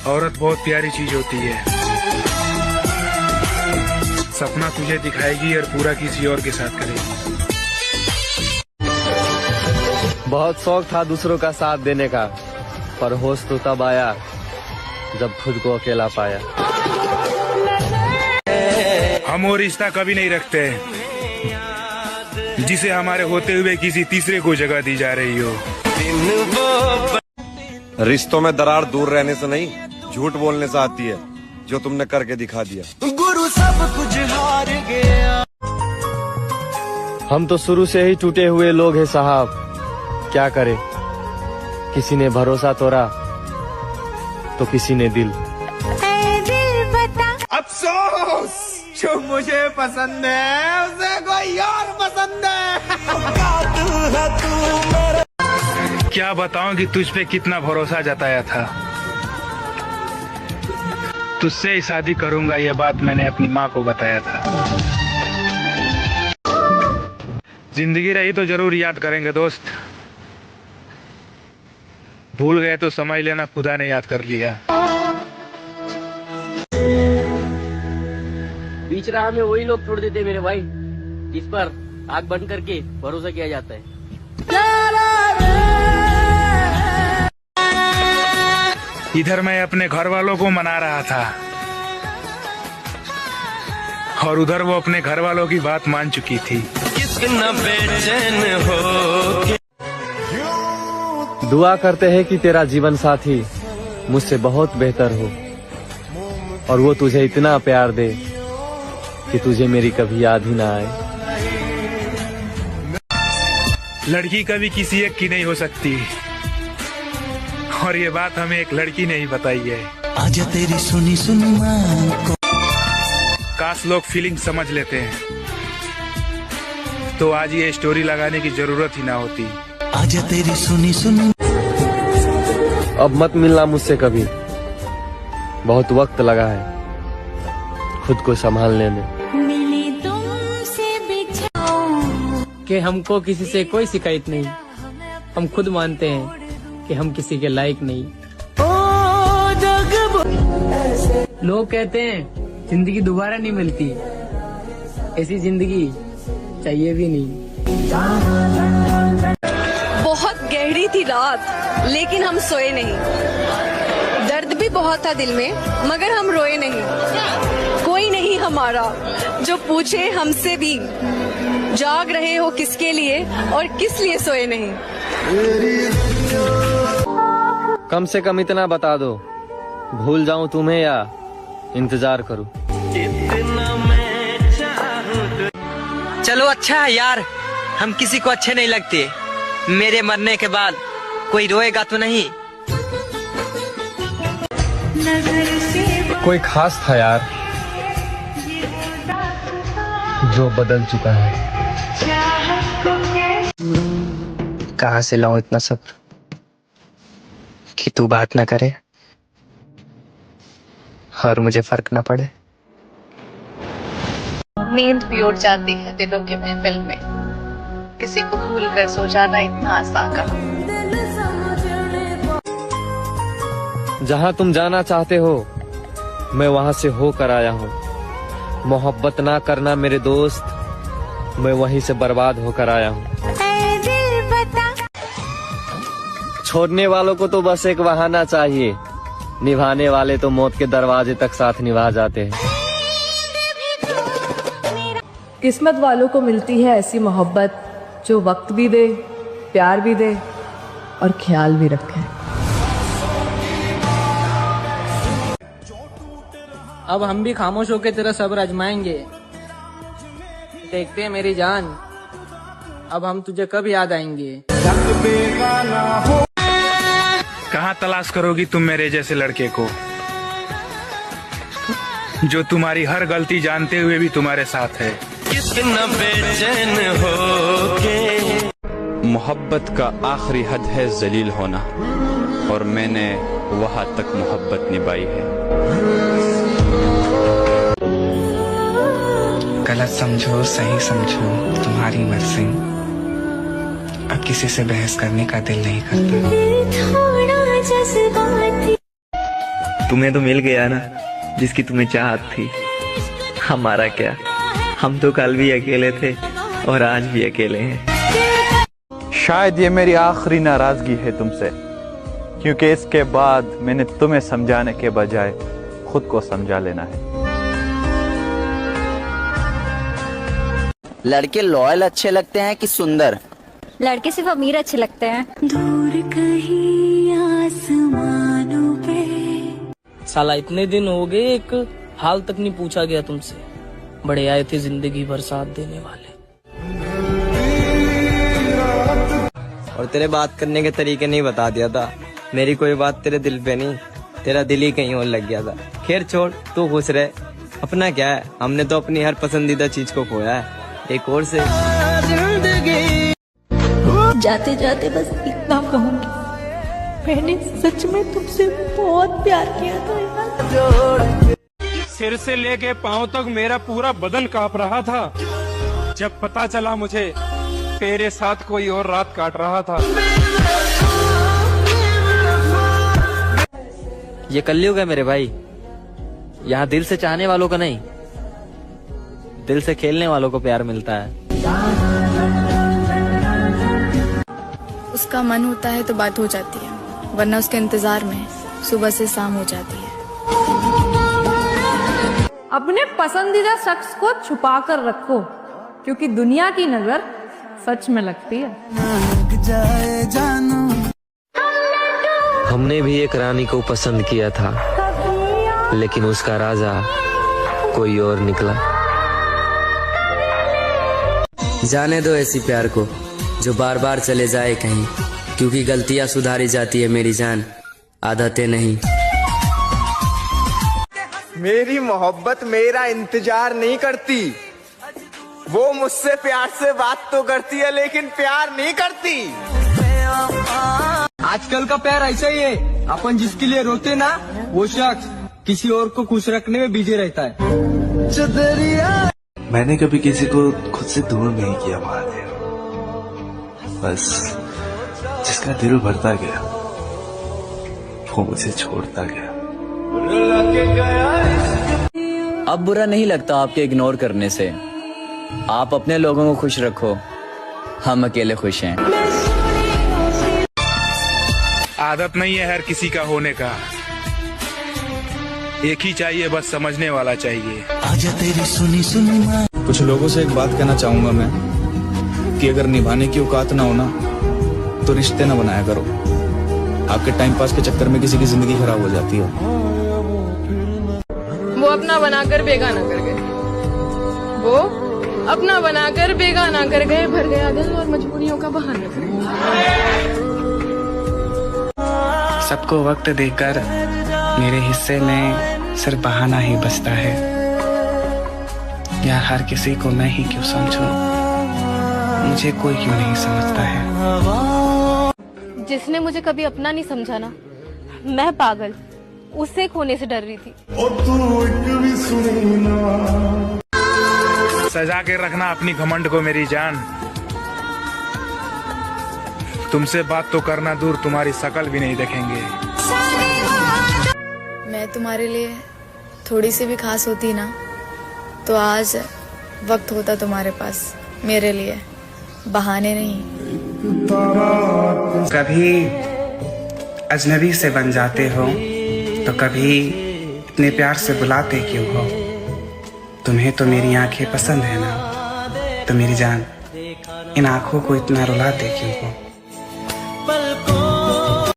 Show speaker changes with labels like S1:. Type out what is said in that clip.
S1: औरत बहुत प्यारी चीज होती है। सपना तुझे दिखाएगी और पूरा किसी और के साथ करेगी।
S2: बहुत शौक था दूसरों का साथ देने का, पर होश तो तब आया जब खुद को अकेला पाया।
S1: हम वो रिश्ता कभी नहीं रखते जिसे हमारे होते हुए किसी तीसरे को जगह दी जा रही हो।
S3: रिश्तों में दरार दूर रहने से नहीं, झूठ बोलने से आती है, जो तुमने करके दिखा दिया।
S4: गुरु सब कुछ हार गया।
S2: हम तो शुरू से ही टूटे हुए लोग हैं साहब, क्या करे। किसी ने भरोसा तोड़ा तो किसी ने दिल।
S4: अफसोस जो मुझे पसंद है उसे कोई और पसंद है।
S1: क्या बताऊं कि तुझ पे कितना भरोसा जताया था। तुझसे ही शादी करूंगा, ये बात मैंने अपनी माँ को बताया था। जिंदगी रही तो जरूर याद करेंगे दोस्त। भूल गए तो समझ लेना खुदा ने याद कर लिया।
S5: बीच राह में वही लोग छोड़ देते मेरे भाई जिस पर आंख बंद करके भरोसा किया जाता है।
S1: इधर मैं अपने घर वालों को मना रहा था और उधर वो अपने घर वालों की बात मान चुकी थी।
S4: कितना बेचैन हो।
S2: दुआ करते हैं कि तेरा जीवन साथी मुझसे बहुत बेहतर हो और वो तुझे इतना प्यार दे कि तुझे मेरी कभी याद ही ना आए।
S1: लड़की कभी किसी एक की नहीं हो सकती और ये बात हमें एक लड़की ने ही बताई है।
S4: आजा तेरी सुनी सुनी माँ को।
S1: काश लोग फीलिंग समझ लेते हैं तो आज ये स्टोरी लगाने की जरूरत ही ना होती।
S4: आजा तेरी सुनी सुनी।
S2: अब मत मिलना मुझसे कभी, बहुत वक्त लगा है खुद को संभालने में।
S5: कि हमको किसी से कोई शिकायत नहीं, हम खुद मानते हैं कि हम किसी के लायक नहीं। लोग कहते हैं जिंदगी दोबारा नहीं मिलती, ऐसी जिंदगी चाहिए भी नहीं।
S6: बहुत गहरी थी रात लेकिन हम सोए नहीं। दर्द भी बहुत था दिल में मगर हम रोए नहीं। कोई नहीं हमारा जो पूछे हमसे भी, जाग रहे हो किसके लिए और किस लिए सोए नहीं।
S2: कम से कम इतना बता दो, भूल जाऊं तुम्हें या इंतजार करूं।
S7: चलो अच्छा है यार, हम किसी को अच्छे नहीं लगते। मेरे मरने के बाद कोई रोएगा तो नहीं।
S2: कोई खास था यार जो बदल चुका है।
S7: कहाँ से लाऊं इतना सब्र कि तू बात ना करे और मुझे फर्क ना पड़े।
S8: नींद भी उड़ जाती है दिलों के महफिल में, किसी को भूल कर सो जाना इतना आसान कहा।
S2: जहाँ तुम जाना चाहते हो मैं वहाँ से होकर आया हूँ। मोहब्बत ना करना मेरे दोस्त, मैं वहीं से बर्बाद होकर आया हूँ। छोड़ने वालों को तो बस एक बहाना चाहिए, निभाने वाले तो मौत के दरवाजे तक साथ निभा जाते हैं।
S9: किस्मत वालों को मिलती है ऐसी मोहब्बत जो वक्त भी दे, प्यार भी दे और ख्याल भी रखे।
S5: अब हम भी खामोश होकर तेरा सब्र आजमाएंगे। देखते हैं मेरी जान, अब हम तुझे कब याद आएंगे।
S1: कहाँ तलाश करोगी तुम मेरे जैसे लड़के को जो तुम्हारी हर गलती जानते हुए भी तुम्हारे साथ है।
S4: कितना बेचैन हो के।
S10: मोहब्बत का आखिरी हद है जलील होना, और मैंने वहां तक मोहब्बत निभाई है।
S11: गलत समझो सही समझो तुम्हारी मर्जी, अब किसी से बहस करने का दिल नहीं करता।
S2: तुम्हें तो मिल गया ना जिसकी तुम्हें चाहत थी। हमारा क्या, हम तो कल भी अकेले थे और आज भी अकेले हैं।
S10: शायद ये मेरी आखिरी नाराजगी है तुमसे, क्योंकि इसके बाद मैंने तुम्हें समझाने के बजाय खुद को समझा लेना है।
S7: लड़के लॉयल अच्छे लगते हैं कि सुंदर?
S12: लड़के सिर्फ अमीर अच्छे लगते हैं। दूर कहीं आसमानों पे।
S5: साला इतने दिन हो गए, एक हाल तक नहीं पूछा गया तुमसे। बड़े आए थे जिंदगी भर साथ देने वाले।
S2: और तेरे बात करने के तरीके नहीं बता दिया था। मेरी कोई बात तेरे दिल पे नहीं, तेरा दिल ही कहीं और लग गया था। खैर छोड़, तू खुश रहे। अपना क्या है, हमने तो अपनी हर पसंदीदा चीज को खोया है। एक और से
S12: जाते जाते बस इतना कहूंगी, मैंने सच में तुमसे बहुत प्यार किया था यार।
S1: सिर से लेके पांव तक मेरा पूरा बदन कांप रहा था जब पता चला मुझे तेरे साथ कोई और रात काट रहा था।
S2: ये कलयुग है मेरे भाई। यहाँ दिल से चाहने वालों का नहीं, दिल से खेलने वालों को प्यार मिलता है।
S12: उसका मन होता है तो बात हो जाती है, वरना उसके इंतजार में सुबह से शाम हो जाती है।
S9: अपने पसंदीदा शख्स को छुपा कर रखो, क्योंकि दुनिया की नजर सच में लगती है।
S2: हमने भी एक रानी को पसंद किया था, लेकिन उसका राजा कोई और निकला।
S5: जाने दो ऐसी प्यार को जो बार बार चले जाए कहीं, क्योंकि गलतियां सुधारी जाती है मेरी जान, आदतें नहीं।
S4: मेरी मोहब्बत मेरा इंतजार नहीं करती, वो मुझसे प्यार से बात तो करती है लेकिन प्यार नहीं करती।
S5: आजकल का प्यार ऐसा ही है, अपन जिसके लिए रोते ना, वो शख्स किसी और को खुश रखने में बिजी रहता है।
S11: मैंने कभी किसी को खुद से दूर नहीं किया महादेव, बस जिसका दिल भरता गया वो मुझे छोड़ता गया।
S5: अब बुरा नहीं लगता आपके इग्नोर करने से। आप अपने लोगों को खुश रखो, हम अकेले खुश हैं।
S1: आदत नहीं है हर किसी का होने का, एक ही चाहिए बस समझने वाला चाहिए।
S11: आजा तेरी सुनी सुनी कुछ लोगों से एक बात कहना चाहूंगा मैं, कि अगर निभाने की औकात ना हो ना तो रिश्ते ना बनाया करो। आपके टाइम पास के चक्कर में किसी की जिंदगी खराब हो जाती है।
S6: वो अपना बनाकर बेगाना कर गए, वो अपना बनाकर बेगाना कर गए, भर गया दिल और मजबूरियों का बहाना कर गए।
S11: सबको वक्त देकर मेरे हिस्से में सिर्फ बहाना ही बचता है। यार हर किसी को मैं ही क्यों समझूं, मुझे कोई क्यों नहीं समझता है।
S6: जिसने मुझे कभी अपना नहीं समझा ना, मैं पागल उसे खोने से डर रही थी।
S1: सजा के रखना अपनी घमंड को मेरी जान, तुमसे बात तो करना दूर, तुम्हारी शकल भी नहीं देखेंगे।
S12: मैं तुम्हारे लिए थोड़ी सी भी खास होती ना, तो आज वक्त होता तुम्हारे पास मेरे लिए, बहाने नहीं।
S11: कभी अजनबी से बन जाते हो तो कभी इतने प्यार से बुलाते क्यों हो। तुम्हें तो मेरी आंखें पसंद है ना, तो मेरी जान इन आंखों को इतना रुलाते क्यों हो।